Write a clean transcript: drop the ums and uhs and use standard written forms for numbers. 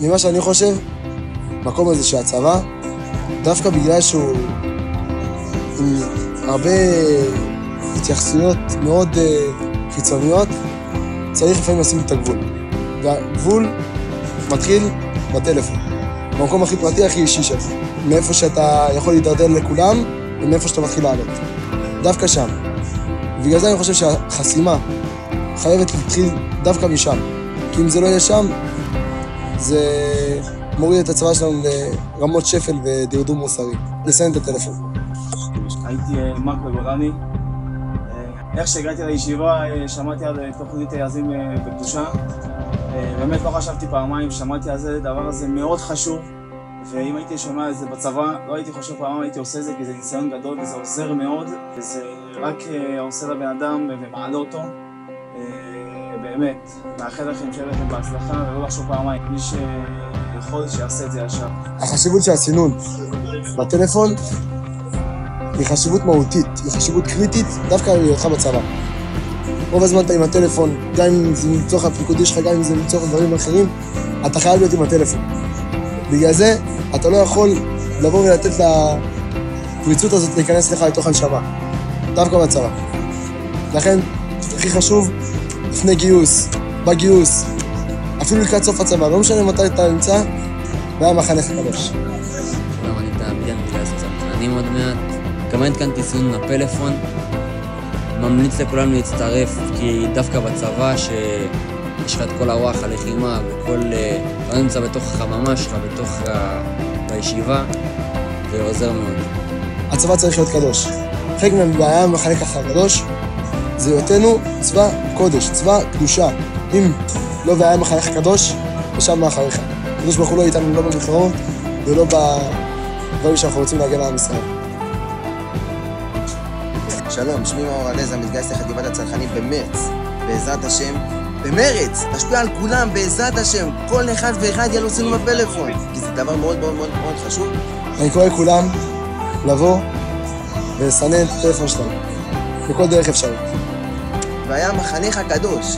ממה שאני חושב, מקום הזה שהצבא, דווקא בגלל שהוא עם הרבה התייחסויות מאוד חיצוניות, צריך לפעמים לשים את הגבול. והגבול מתחיל בטלפון. במקום הכי פרטי, הכי אישי שלך. מאיפה שאתה יכול להידרדר לכולם, ומאיפה שאתה מתחיל לעלות. דווקא שם. ובגלל זה אני חושב שהחסימה חייבת להתחיל דווקא משם. כי אם זה לא יהיה שם, זה מוריד את הצבא שלנו לרמות שפל ודרדור מוסרי. לסיים את הטלפון. הייתי מ"כ בגולני. איך שהגעתי לישיבה, שמעתי על תוכנית יזים בקדושה. באמת לא חשבתי פעמיים, שמעתי על זה, דבר הזה מאוד חשוב. ואם הייתי שומע את זה בצבא, לא הייתי חושב פעמיים, הייתי עושה את זה, כי זה ניסיון גדול וזה עוזר מאוד. וזה רק עושה לבן אדם ומעלה אותו. באמת, מאחל לכם שיהיה לכם בהצלחה ולא לחשוב פעמיים. מי שיכול שיעשה את זה ישר. החשיבות של הסינון בטלפון היא חשיבות מהותית, היא חשיבות קריטית דווקא להיותך בצבא. רוב הזמן אתה עם הטלפון, גם אם זה לצורך הפיקודי שלך, גם אם זה לצורך דברים אחרים, אתה חייב להיות עם הטלפון. בגלל זה אתה לא יכול לבוא ולתת לפריצות הזאת להיכנס לך לתוך הנשמה, דווקא בצבא. לכן, הכי חשוב, לפני גיוס, בגיוס, אפילו לקראת סוף הצבא, לא משנה מתי אתה נמצא, והיה מחנך קדוש. שלום, אני תעביין בגלל סצמחנים עוד מעט. גם התקנתי סינון לפלאפון. ממליץ לכולנו להצטרף, כי דווקא בצבא שיש לך את כל הרוח הלחימה וכל... אתה נמצא בתוך החממה שלך, בישיבה, ועוזר מאוד. הצבא צריך להיות קדוש. חלק מהבעיה המחנך הקדוש זה היותנו צבא קודש, צבא קדושה. אם לא והיה מחנך הקדוש, ושם מאחריך. הקדוש ברוך הוא לא איתנו לא במלחמות ולא בדברים שאנחנו רוצים להגן על עם ישראל. שלום, שמי מאור אלזה, מתגייס לחטיבת הצנחנים במרץ, בעזרת השם, במרץ, תשפיע על כולם, בעזרת השם, כל אחד ואחד יהיה לו סינון בפלאפון, כי זה דבר מאוד מאוד מאוד מאוד חשוב. אני קורא לכולם לבוא ולסנן את הטלפון שלנו, בכל דרך אפשרית. והיה מחנך הקדוש.